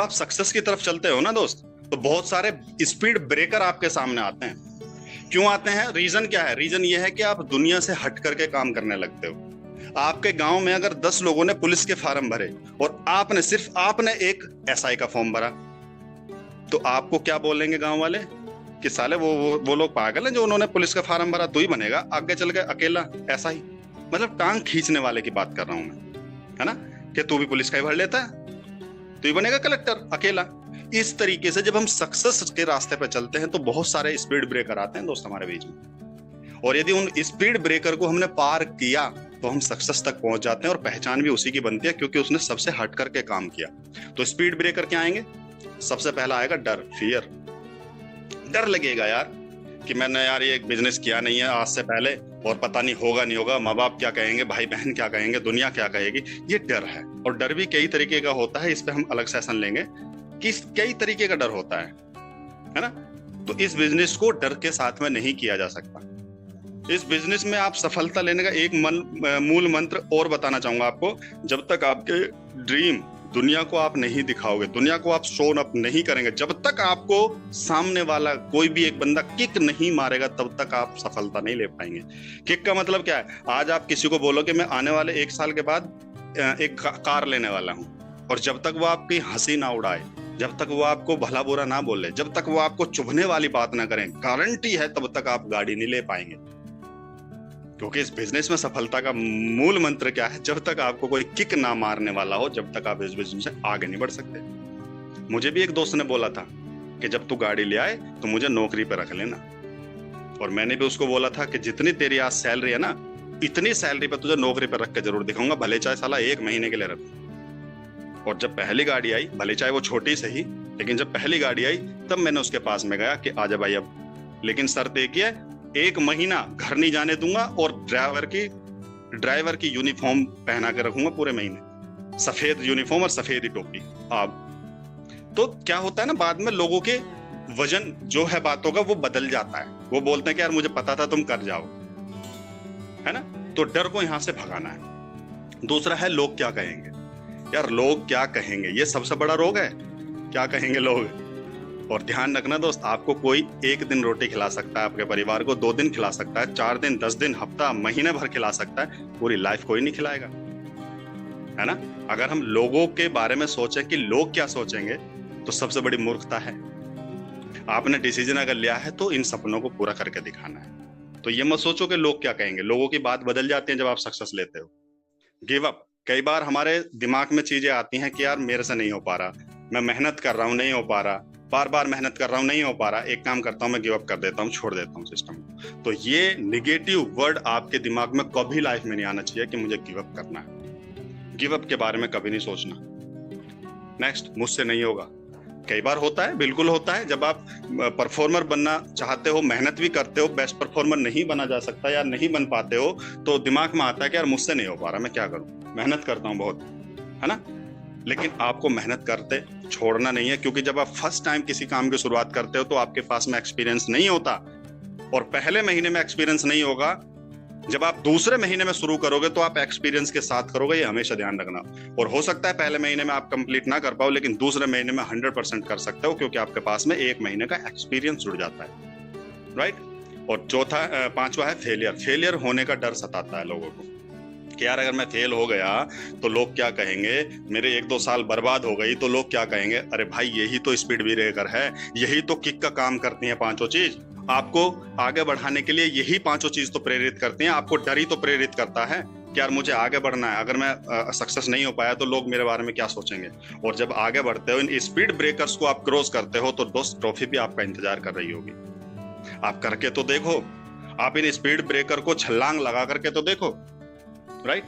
आप सक्सेस की तरफ चलते हो ना दोस्त, तो बहुत सारे स्पीड ब्रेकर आपके सामने आते हैं। क्यों आते हैं? रीजन क्या है? रीजन ये है कि आप दुनिया से हट करके काम करने लगते हो। आपके गांव में अगर 10 लोगों ने पुलिस के फार्म भरे और आपने एक एसआई का फॉर्म भरा, तो आपको क्या बोलेंगे गांव वाले कि साले वो लोग पागल हैं जो उन्होंने पुलिस का फार्म भरा, तू ही बनेगा आगे चल के अकेला ऐसा ही। मतलब टांग खींचने वाले की बात कर रहा हूं मैं, है ना, कि तू भी पुलिस का ही भर लेता है, तू ही बनेगा कलेक्टर अकेला। इस तरीके से जब हम सक्सेस के रास्ते पर चलते हैं तो बहुत सारे स्पीड ब्रेकर आते हैं दोस्त हमारे बीच में, और यदि उन स्पीड ब्रेकर को हमने पार किया तो हम सक्सेस तक पहुंच जाते हैं, और पहचान भी उसी की बनती है क्योंकि उसने सबसे हट करके काम किया। तो स्पीड ब्रेकर क्या आएंगे? सबसे पहला आएगा डर, फियर। डर लगेगा यार कि मैंने यार ये बिजनेस किया नहीं है आज से पहले और पता नहीं होगा नहीं होगा, माँ बाप क्या कहेंगे, भाई बहन क्या कहेंगे, दुनिया क्या कहेगी, ये डर है। और डर भी कई तरीके का होता है, इस पे हम अलग सेशन लेंगे कि कई तरीके का डर होता है ना। तो इस बिजनेस को डर के साथ में नहीं किया जा सकता। इस बिजनेस में आप सफलता लेने का एक मूल मंत्र और बताना चाहूंगा आपको। जब तक आपके ड्रीम दुनिया को आप नहीं दिखाओगे, दुनिया को आप शो अप नहीं करेंगे, जब तक आपको सामने वाला कोई भी एक बंदा किक नहीं मारेगा, तब तक आप सफलता नहीं ले पाएंगे। किक का मतलब क्या है? आज आप किसी को बोलो कि मैं आने वाले 1 साल के बाद एक कार लेने वाला हूं, और जब तक वो आपकी हंसी ना उड़ाए, जब तक वो आपको भला बुरा ना बोले, जब तक वो आपको चुभने वाली बात ना करें, गारंटी है तब तक आप गाड़ी नहीं ले पाएंगे। क्योंकि इस बिजनेस में सफलता का मूल मंत्र क्या है? जब तक आपको कोई किक ना मारने वाला हो, जब तक आप इस बिजनेस से आगे नहीं बढ़ सकते। मुझे भी एक दोस्त ने बोला था कि जब तू गाड़ी ले आए तो मुझे नौकरी पे रख लेना, और मैंने भी उसको बोला था कि जितनी तेरी आज सैलरी है ना, इतनी सैलरी पे तुझे नौकरी पे रख के जरूर दिखाऊंगा, भले चाहे साला 1 महीने के लिए रख। और जब पहली गाड़ी आई, भले चाहे वो छोटी सही, लेकिन जब पहली गाड़ी आई तब मैंने उसके पास में गया कि आजा भाई अब, लेकिन शर्त एक ही है, 1 महीना घर नहीं जाने दूंगा और ड्राइवर की यूनिफॉर्म पहना के रखूंगा पूरे महीने, सफेद यूनिफॉर्म और सफेद ही टोपी। अब तो क्या होता है ना, बाद में लोगों के वजन जो है बातों का वो बदल जाता है। वो बोलते हैं कि यार मुझे पता था तुम कर जाओ, है ना। तो डर को यहां से भगाना है। दूसरा है लोग क्या कहेंगे। यार लोग क्या कहेंगे, ये सबसे बड़ा रोग है, क्या कहेंगे लोग। और ध्यान रखना दोस्त, आपको कोई 1 दिन रोटी खिला सकता है, आपके परिवार को 2 दिन खिला सकता है, 4 दिन, 10 दिन, हफ्ता, महीने भर खिला सकता है, पूरी लाइफ कोई नहीं खिलाएगा, है ना। अगर हम लोगों के बारे में सोचें कि लोग क्या सोचेंगे, तो सबसे बड़ी मूर्खता है। आपने डिसीजन अगर लिया है तो इन सपनों को पूरा करके दिखाना है। तो ये मत सोचो कि लोग क्या कहेंगे। लोगों की बात बदल जाती है जब आप सक्सेस लेते हो। Give up. कई बार हमारे दिमाग में चीजें आती हैं कि यार मेरे से नहीं हो पा रहा, मैं मेहनत कर रहा हूं नहीं हो पा रहा, बार बार मेहनत कर रहा हूं नहीं हो पा रहा, एक काम करता हूं मैं गिव अप कर देता हूं, छोड़ देता हूं सिस्टम को। तो ये निगेटिव वर्ड आपके दिमाग में कभी लाइफ में नहीं आना चाहिए कि मुझे गिव अप करना है। गिव अप के बारे में कभी नहीं सोचना। नेक्स्ट, मुझसे नहीं होगा। कई बार होता है, बिल्कुल होता है। जब आप परफॉर्मर बनना चाहते हो, मेहनत भी करते हो, बेस्ट परफॉर्मर नहीं बना जा सकता या नहीं बन पाते हो, तो दिमाग में आता है कि यार मुझसे नहीं हो पा रहा, मैं क्या करूं, मेहनत करता हूं बहुत, है ना। लेकिन आपको मेहनत करते छोड़ना नहीं है, क्योंकि जब आप फर्स्ट टाइम किसी काम की शुरुआत करते हो तो आपके पास में एक्सपीरियंस नहीं होता, और पहले महीने में एक्सपीरियंस नहीं होगा। जब आप दूसरे महीने में शुरू करोगे तो आप एक्सपीरियंस के साथ करोगे, ये हमेशा ध्यान रखना। और हो सकता है पहले महीने में आप कंप्लीट ना कर पाओ, लेकिन दूसरे महीने में 100% कर सकते हो, क्योंकि आपके पास में 1 महीने का एक्सपीरियंस जुड़ जाता है, राइट। और चौथा, 5वां है फेलियर। फेलियर होने का डर सताता है लोगों को कि यार अगर मैं फेल हो गया तो लोग क्या कहेंगे, मेरे 1-2 साल बर्बाद हो गई तो लोग क्या कहेंगे। अरे भाई, यही तो स्पीड ब्रेकर है, यही तो किक का काम करती है 5 चीज। आपको आगे बढ़ाने के लिए यही 5 चीज तो प्रेरित करती हैं। आपको डर ही तो प्रेरित करता है कि यार मुझे आगे बढ़ना है, अगर मैं सक्सेस नहीं हो पाया तो लोग मेरे बारे में क्या सोचेंगे। और जब आगे बढ़ते हो, इन स्पीड ब्रेकर्स को आप क्रॉस करते हो, तो दोस्त ट्रॉफी भी आपका इंतजार कर रही होगी। आप करके तो देखो, आप इन स्पीड ब्रेकर को छलांग लगा करके तो देखो, राइट।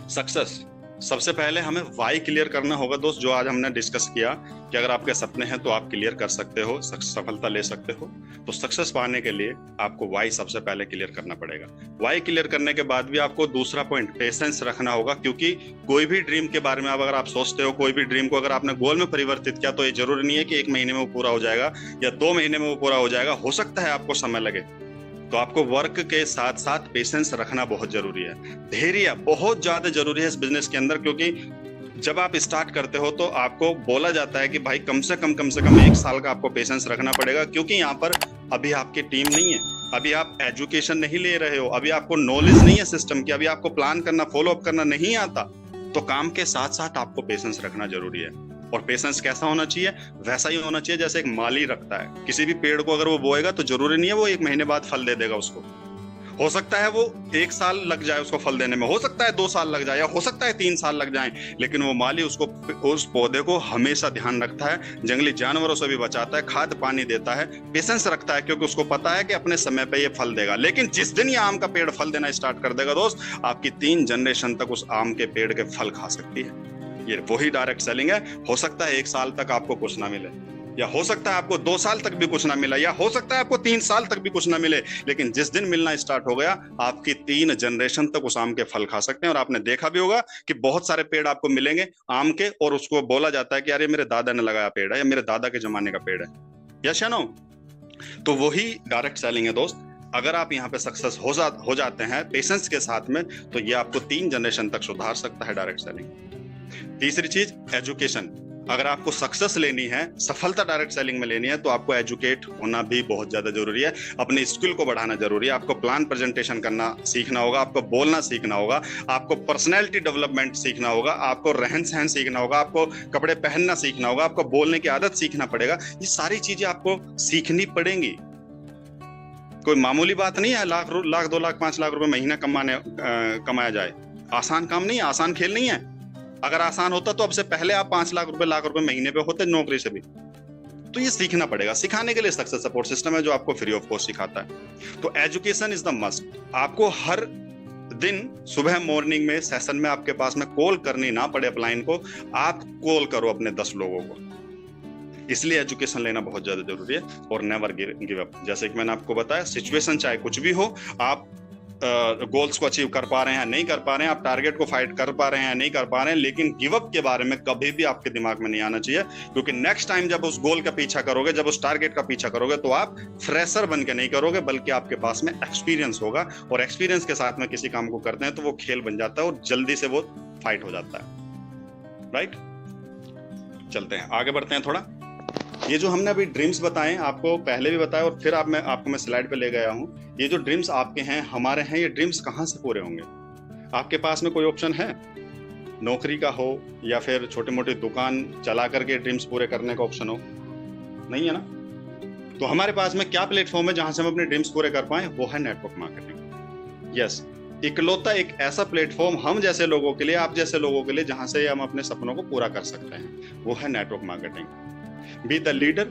सक्सेस, सबसे पहले हमें वाई क्लियर करना होगा दोस्त, जो आज हमने डिस्कस किया कि अगर आपके सपने हैं तो आप क्लियर कर सकते हो, सफलता ले सकते हो। तो सक्सेस पाने के लिए आपको वाई सबसे पहले क्लियर करना पड़ेगा। वाई क्लियर करने के बाद भी आपको दूसरा पॉइंट पेशेंस रखना होगा, क्योंकि कोई भी ड्रीम के बारे में अगर आप सोचते हो, कोई भी ड्रीम को अगर आपने गोल में परिवर्तित किया, तो ये जरूरी नहीं है कि 1 महीने में वो पूरा हो जाएगा या 2 महीने में वो पूरा हो जाएगा। हो सकता है आपको समय लगे। तो आपको वर्क के साथ साथ पेशेंस रखना बहुत जरूरी है। धैर्य बहुत ज्यादा जरूरी है इस बिजनेस के अंदर, क्योंकि जब आप स्टार्ट करते हो तो आपको बोला जाता है कि भाई कम से कम 1 साल का आपको पेशेंस रखना पड़ेगा, क्योंकि यहाँ पर अभी आपकी टीम नहीं है, अभी आप एजुकेशन नहीं ले रहे हो, अभी आपको नॉलेज नहीं है सिस्टम की, अभी आपको प्लान करना, फॉलो अप करना नहीं आता। तो काम के साथ साथ आपको पेशेंस रखना जरूरी है। और पेशेंस कैसा होना चाहिए? वैसा ही होना चाहिए जैसे एक माली रखता है। किसी भी पेड़ को अगर वो बोएगा तो जरूरी नहीं है वो 1 महीने बाद फल दे देगा उसको। हो सकता है वो 1 साल लग जाए उसको फल देने में, हो सकता है 2 साल लग जाए, या हो सकता है 3 साल लग जाए, लेकिन वो माली उसको, उस पौधे को हमेशा ध्यान रखता है, जंगली जानवरों से भी बचाता है, खाद पानी देता है, पेशेंस रखता है, क्योंकि उसको पता है कि अपने समय पे ये फल देगा। लेकिन जिस दिन ये आम का पेड़ फल देना स्टार्ट कर देगा दोस्त, आपकी 3 जनरेशन तक उस आम के पेड़ के फल खा सकती है। ये वही डायरेक्ट सेलिंग है। हो सकता है 1 साल तक आपको कुछ ना मिले, या हो सकता है आपको 2 साल तक भी कुछ ना मिला, या हो सकता है आपको 3 साल तक भी कुछ ना मिले, लेकिन जिस दिन मिलना स्टार्ट हो गया, आपकी 3 जनरेशन तक उस आम के फल खा सकते हैं। और आपने देखा भी होगा कि बहुत सारे पेड़ आपको मिलेंगे आम के, और उसको बोला जाता है कि यार ये मेरे दादा ने लगाया पेड़ है, या मेरे दादा के जमाने का पेड़ है। यस या नो? तो वही डायरेक्ट सेलिंग है दोस्त। अगर आप यहाँ पे सक्सेस हो जाते हैं पेशेंस के साथ में, तो ये आपको 3 जनरेशन तक सुधार सकता है डायरेक्ट सेलिंग। तीसरी चीज, एजुकेशन। अगर आपको सक्सेस लेनी है, सफलता डायरेक्ट सेलिंग में लेनी है, तो आपको एजुकेट होना भी बहुत ज्यादा जरूरी है। अपने स्किल को बढ़ाना जरूरी है। आपको प्लान प्रेजेंटेशन करना सीखना होगा, आपको बोलना सीखना होगा, आपको पर्सनैलिटी डेवलपमेंट सीखना होगा, आपको रहन सहन सीखना होगा, आपको कपड़े पहनना सीखना होगा, आपको बोलने की आदत सीखना पड़ेगा। ये सारी चीजें आपको सीखनी पड़ेंगी। कोई मामूली बात नहीं है लाख 2 लाख 5 लाख रुपए महीना कमाया जाए। आसान काम नहीं है, आसान खेल नहीं है। अगर आसान होता तो अब से पहले आप 5 लाख रुपए महीने पे होते नौकरी से भी। तो ये सीखना पड़ेगा। सिखाने के लिए सक्सेस सपोर्ट सिस्टम है जो आपको फ्री ऑफ कॉस्ट सिखाता है। तो एजुकेशन इज द मस्ट। आपको हर दिन सुबह मॉर्निंग में सेशन में आपके पास में कॉल करनी ना पड़े अपलाइन को, आप कॉल करो अपने 10 लोगों को। इसलिए एजुकेशन लेना बहुत ज्यादा जरूरी है। और नेवर गिव अप। जैसे कि मैंने आपको बताया, सिचुएशन चाहे कुछ भी हो, आप गोल्स को अचीव कर पा रहे हैं नहीं कर पा रहे हैं, आप टारगेट को फाइट कर पा रहे हैं नहीं कर पा रहे हैं, लेकिन गिव अप के बारे में कभी भी आपके दिमाग में नहीं आना चाहिए। क्योंकि नेक्स्ट टाइम जब उस गोल का पीछा करोगे, जब उस टारगेट का पीछा करोगे, तो आप फ्रेशर बन के नहीं करोगे, बल्कि आपके पास में एक्सपीरियंस होगा। और एक्सपीरियंस के साथ में किसी काम को करते हैं तो वो खेल बन जाता है और जल्दी से वो फाइट हो जाता है। राइट, चलते हैं आगे बढ़ते हैं थोड़ा। ये जो हमने अभी ड्रीम्स बताए, आपको पहले भी बताया और फिर मैं स्लाइड पे ले गया हूँ। ये जो ड्रीम्स आपके हैं, हमारे हैं, ये ड्रीम्स कहाँ से पूरे होंगे? आपके पास में कोई ऑप्शन है? नौकरी का हो या फिर छोटी मोटी दुकान चला करके ड्रीम्स पूरे करने का ऑप्शन हो? नहीं है ना। तो हमारे पास में क्या प्लेटफॉर्म है जहां से हम अपने ड्रीम्स पूरे कर पाए? वो है नेटवर्क मार्केटिंग। यस, इकलौता एक ऐसा प्लेटफॉर्म हम जैसे लोगों के लिए, आप जैसे लोगों के लिए, जहां से हम अपने सपनों को पूरा कर सकते हैं, वो है network marketing. Be the leader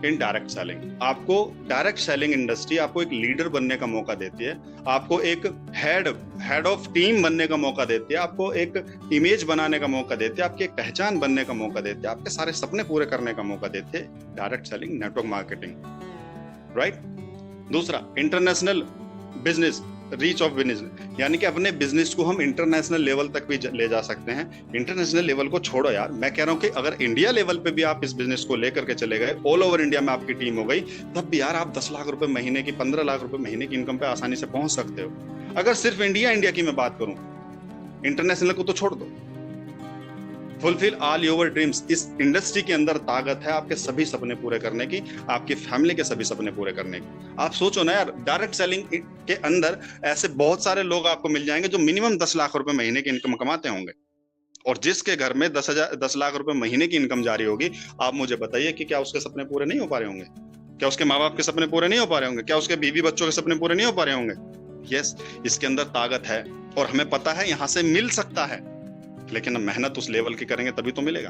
in direct selling. आपको डायरेक्ट सेलिंग इंडस्ट्री आपको एक लीडर बनने का मौका देती है, आपको एक हेड ऑफ टीम बनने का मौका देती है, आपको एक इमेज बनाने का मौका देती है, आपकी एक पहचान बनने का मौका देती है, आपके सारे सपने पूरे करने का मौका देते हैं direct selling, network marketing. Right. दूसरा, international business, reach of business, यानी कि अपने बिजनेस को हम इंटरनेशनल लेवल तक भी ले जा सकते हैं। इंटरनेशनल लेवल को छोड़ो यार, मैं कह रहा हूं कि अगर इंडिया लेवल पे भी आप इस बिजनेस को लेकर के चले गए, ऑल ओवर इंडिया में आपकी टीम हो गई, तब भी यार आप 10 लाख रुपए महीने की, 15 लाख रुपए महीने की इनकम पे आसानी से पहुंच सकते हो। अगर सिर्फ इंडिया की मैं बात करूं, इंटरनेशनल को तो छोड़ दो। Fulfil all your dreams. इस इंडस्ट्री के अंदर ताकत है आपके सभी सपने पूरे करने की, आपकी फैमिली के सभी सपने पूरे करने की। आप सोचो ना यार, डायरेक्ट सेलिंग के अंदर ऐसे बहुत सारे लोग आपको मिल जाएंगे जो मिनिमम 10 लाख रुपए महीने की इनकम कमाते होंगे, और जिसके घर में 10 लाख रुपए महीने की इनकम जारी होगी। आप मुझे बताइए कि क्या उसके सपने पूरे नहीं हो पा रहे होंगे? क्या उसके माँ बाप के सपने पूरे नहीं हो पा रहे होंगे? क्या उसके बीवी बच्चों के सपने पूरे नहीं हो पा रहे होंगे? यस, इसके अंदर ताकत है और हमें पता है यहां से मिल सकता है, लेकिन मेहनत उस लेवल की करेंगे तभी तो मिलेगा।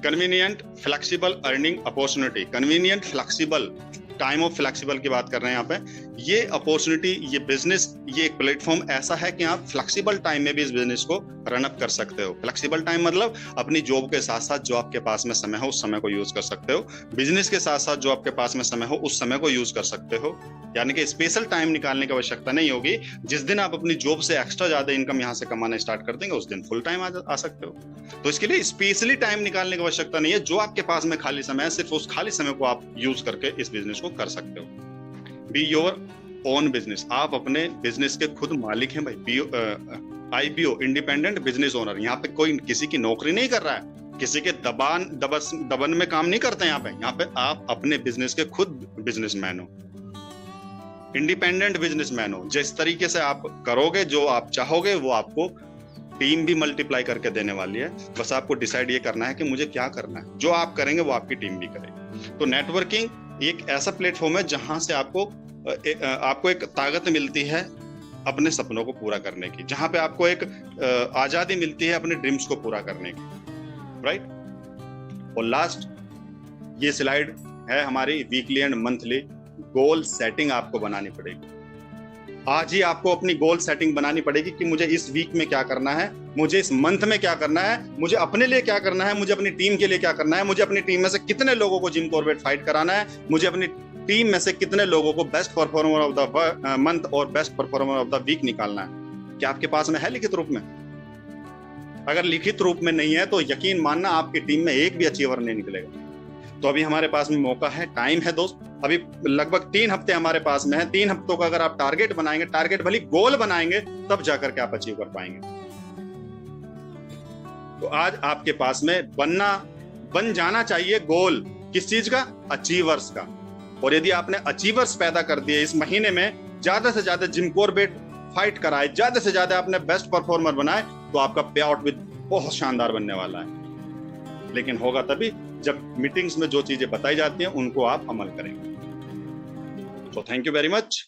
Convenient flexible earning opportunity. Convenient flexible, time of flexible की बात कर रहे हैं यहाँ पे। ये अपॉर्चुनिटी, ये बिजनेस, ये एक प्लेटफॉर्म ऐसा है कि आप फ्लेक्सिबल टाइम में भी इस बिजनेस को रन अप कर सकते हो। फ्लेक्सिबल टाइम मतलब अपनी जॉब के साथ साथ जो आपके पास में समय हो उस समय को यूज कर सकते हो, बिजनेस के साथ साथ जो आपके पास में समय हो उस समय को यूज कर सकते हो। यानी कि स्पेशल टाइम निकालने की आवश्यकता नहीं होगी। जिस दिन आप अपनी जॉब से एक्स्ट्रा ज्यादा इनकम यहाँ से कमाना स्टार्ट कर देंगे, उस दिन फुल टाइम आ सकते हो। तो इसके लिए स्पेशली टाइम निकालने की आवश्यकता नहीं है। जो आपके पास में खाली समय है, सिर्फ उस खाली समय को आप यूज करके इस बिजनेस को कर सकते हो। Be your own business. आप अपने बिजनेस के खुद मालिक हैं भाई। IBO, independent business owner. यहाँ पे कोई किसी की नौकरी नहीं कर रहा है, किसी के दबन में काम नहीं करते। यहाँ पे आप अपने बिजनेस के खुद बिजनेसमैन हो, इंडिपेंडेंट बिजनेसमैन हो। जिस तरीके से आप करोगे, जो आप चाहोगे, वो आपको टीम भी मल्टीप्लाई करके देने वाली है। बस आपको डिसाइड ये करना है कि मुझे क्या करना है। जो आप करेंगे वो आपकी टीम भी करेगी। तो नेटवर्किंग एक ऐसा प्लेटफॉर्म है जहां से आपको एक ताकत मिलती है अपने सपनों को पूरा करने की, जहां पे आपको एक आजादी मिलती है अपने ड्रीम्स को पूरा करने की, राइट। और लास्ट ये स्लाइड है हमारी weekly and monthly goal setting आपको बनानी पड़ेगी। आज ही आपको अपनी गोल सेटिंग बनानी पड़ेगी कि मुझे इस वीक में क्या करना है, मुझे इस मंथ में क्या करना है, मुझे अपने लिए क्या करना है, मुझे अपनी टीम के लिए क्या करना है, मुझे अपनी टीम में से कितने लोगों को जिम कॉर्बेट फाइट कराना है, मुझे अपनी टीम में से कितने लोगों को best performer of the month और best performer of the week निकालना है। क्या आपके पास में है लिखित रूप में? अगर लिखित रूप में नहीं है तो यकीन मानना आपकी टीम में एक भी अचीवर नहीं निकलेगा। तो अभी हमारे पास में मौका है, टाइम है दोस्त। अभी लगभग 3 हफ्ते हमारे पास में है। 3 हफ्तों का अगर आप टारगेट बनाएंगे, टारगेट भले गोल बनाएंगे, तब जाकर के आप अचीव कर पाएंगे। तो आज आपके पास में बन जाना चाहिए गोल। किस चीज का? अचीवर्स का। और यदि आपने अचीवर्स पैदा कर दिए इस महीने में, ज्यादा से ज्यादा जिम कॉर्बेट फाइट कराए, ज्यादा से ज्यादा आपने बेस्ट परफॉर्मर बनाए, तो आपका पे आउट भी बहुत शानदार बनने वाला है। लेकिन होगा तभी जब मीटिंग्स में जो चीजें बताई जाती हैं उनको आप अमल करेंगे। तो थैंक यू वेरी मच।